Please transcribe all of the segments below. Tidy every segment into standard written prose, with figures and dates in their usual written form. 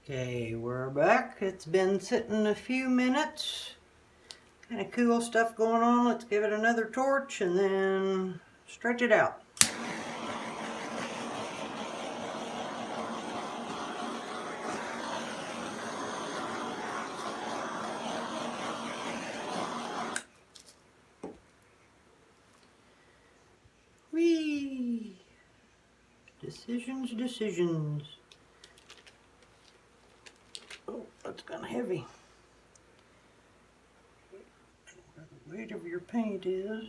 Okay, we're back. It's been sitting a few minutes. Kind of cool stuff going on. Let's give it another torch and then stretch it out. Whee! Decisions. Oh, that's kind of heavy. Where the weight of your paint is.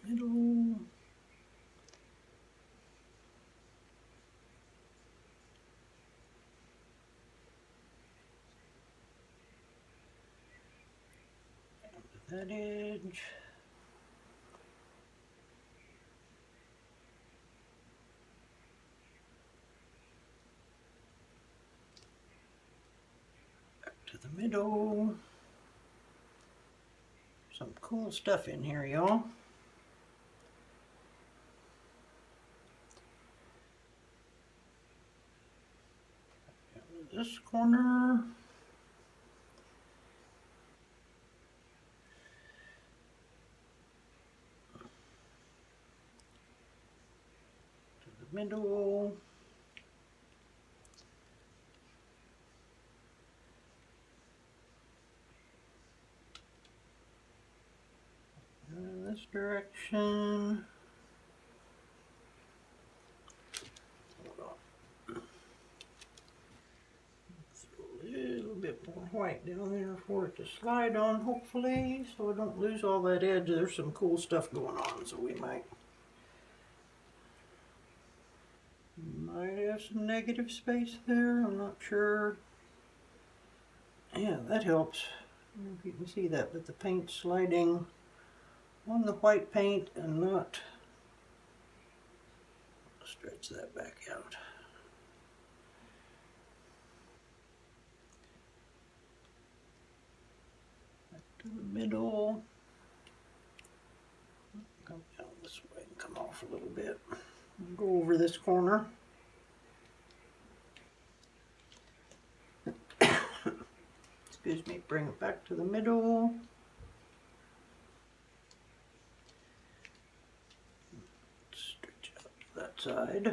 Middle. That edge. Back to the middle. Some cool stuff in here, y'all. This corner. To the middle. In this direction. A little bit more white down there for it to slide on, hopefully, so I don't lose all that edge. There's some cool stuff going on, so we might have some negative space there. I'm not sure. Yeah, that helps. I don't know if you can see that, but the paint's sliding on the white paint and not. Stretch that back out. Back to the middle. Come down this way and come off a little bit. Go over this corner. Excuse me, bring it back to the middle. Stretch out to that side.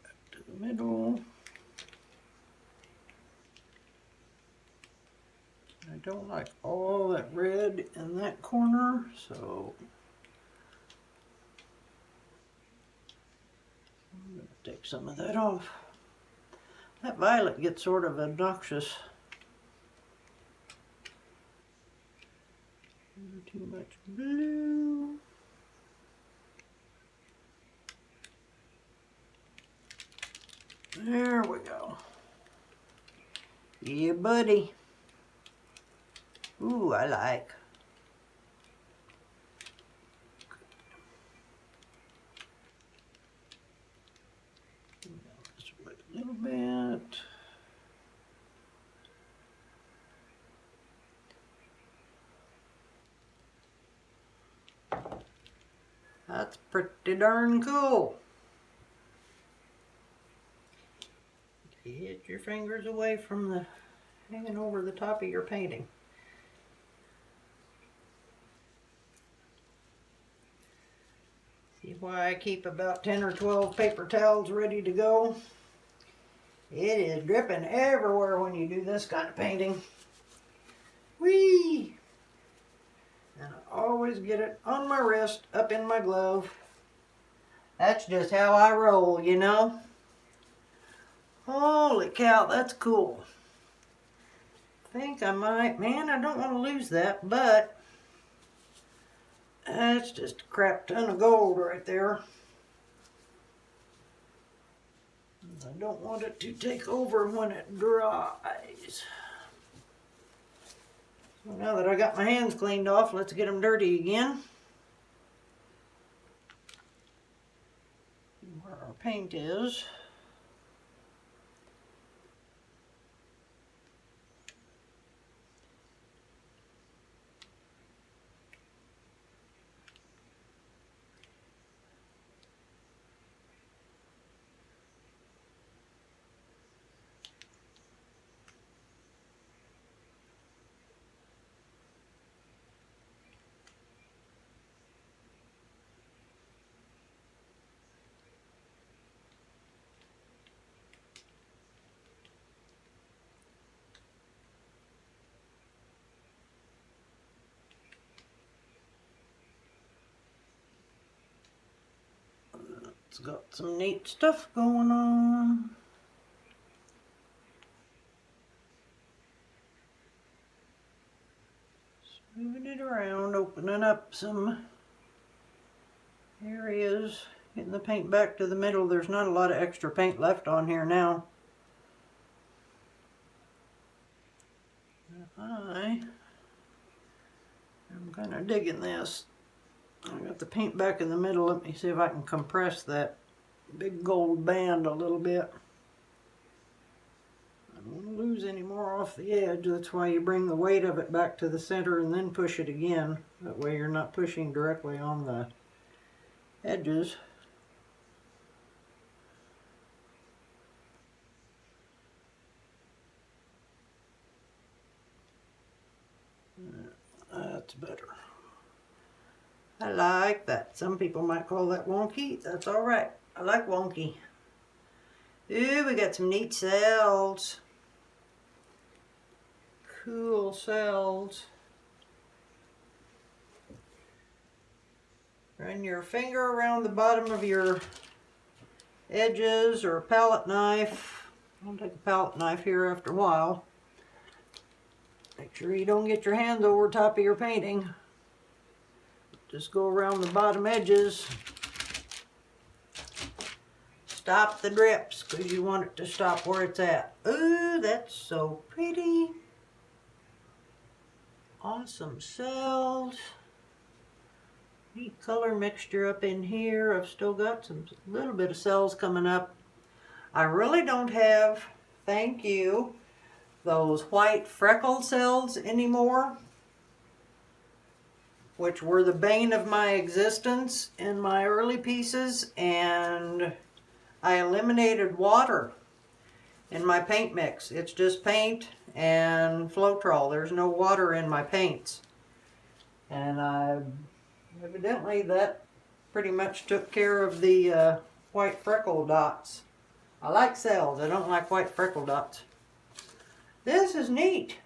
Back to the middle. I don't like all that red in that corner, so I'm going to take some of that off. That violet gets sort of obnoxious. Too much blue. There we go. Yeah, buddy. Ooh, I like. Just wait a little bit. That's pretty darn cool. Get your fingers away from the hanging over the top of your painting. See why I keep about 10 or 12 paper towels ready to go? It is dripping everywhere when you do this kind of painting. Whee! And I always get it on my wrist, up in my glove. That's just how I roll, you know? Holy cow, that's cool. think I might, man, I don't want to lose that, but that's just a crap ton of gold right there. I don't want it to take over when it dries. So now that I got my hands cleaned off, let's get them dirty again. Where our paint is. It's got some neat stuff going on. Moving it around, opening up some areas, getting the paint back to the middle. There's not a lot of extra paint left on here now. I'm kind of digging this. I got the paint back in the middle. Let me see if I can compress that big gold band a little bit. I don't want to lose any more off the edge. That's why you bring the weight of it back to the center and then push it again. That way you're not pushing directly on the edges. That's better. I like that. Some people might call that wonky. That's all right. I like wonky. Ooh, we got some neat cells. Cool cells. Run your finger around the bottom of your edges or a palette knife. I'll take a palette knife here after a while. Make sure you don't get your hands over top of your painting. Just go around the bottom edges. Stop the drips because you want it to stop where it's at. Ooh, that's so pretty. Awesome cells. Neat color mixture up in here. I've still got some little bit of cells coming up. I really don't have, thank you, those white freckle cells anymore, which were the bane of my existence in my early pieces, and I eliminated water in my paint mix. It's just paint and Floetrol. There's no water in my paints. And evidently that pretty much took care of the white freckle dots. I like cells. I don't like white freckle dots. This is neat.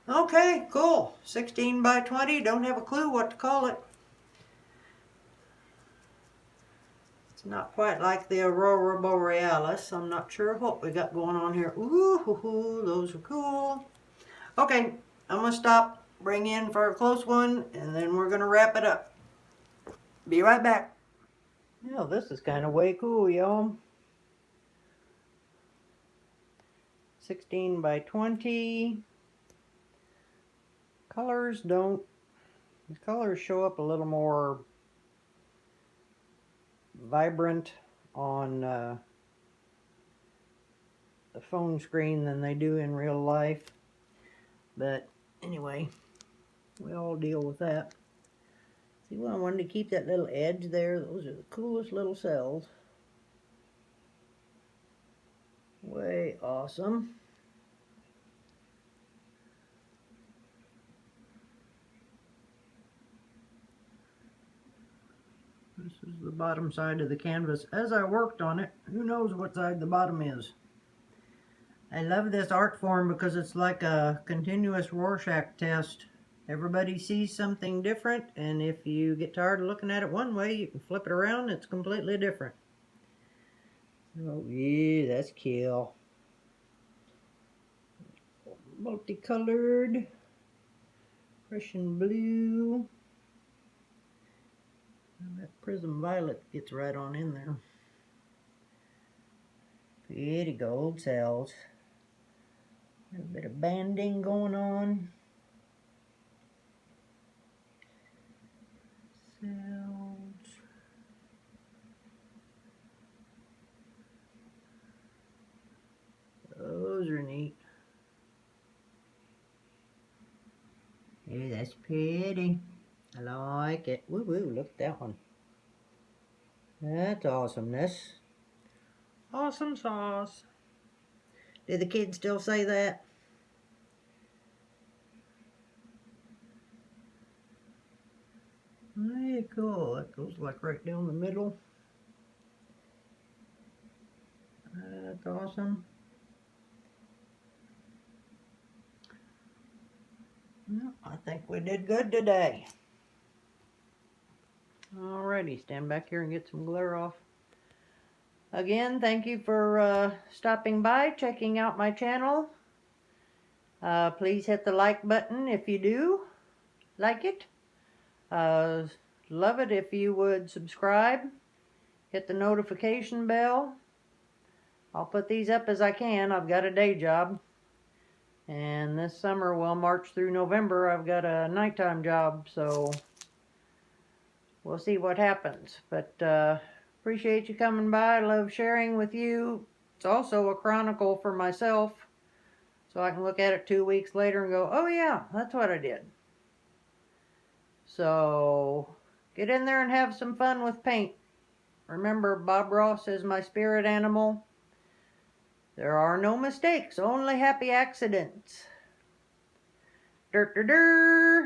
Okay, cool. 16 by 20. Don't have a clue what to call it. It's not quite like the Aurora Borealis. I'm not sure what we got going on here. Ooh, those are cool. Okay, I'm going to stop, bring in for a close one, and then we're going to wrap it up. Be right back. Now, this is kind of way cool, y'all. 16 by 20. Colors don't, the colors show up a little more vibrant on the phone screen than they do in real life. But anyway, we all deal with that. See, well, I wanted to keep that little edge there. Those are the coolest little cells. Way awesome. This is the bottom side of the canvas. As I worked on it, who knows what side the bottom is. I love this art form because it's like a continuous Rorschach test. Everybody sees something different, and if you get tired of looking at it one way, you can flip it around, it's completely different. Oh yeah, that's cool. multicolored, Prussian blue. And that prism violet gets right on in there. Pretty gold cells. A little bit of banding going on. Cells. Those are neat. Hey, that's pretty. I like it. Woo woo, look at that one. That's awesomeness. Awesome sauce. Do the kids still say that? Very cool. That goes like right down the middle. That's awesome. Well, I think we did good today. Alrighty, stand back here and get some glare off. Again, thank you for stopping by, checking out my channel. Please hit the like button if you do like it. Love it if you would subscribe. Hit the notification bell. I'll put these up as I can. I've got a day job. And this summer, well, March through November, I've got a nighttime job. So we'll see what happens. But appreciate you coming by. I love sharing with you. It's also a chronicle for myself. So I can look at it 2 weeks later and go, oh yeah, that's what I did. So get in there and have some fun with paint. Remember, Bob Ross is my spirit animal. There are no mistakes, only happy accidents. Dirt, dirt, dirt.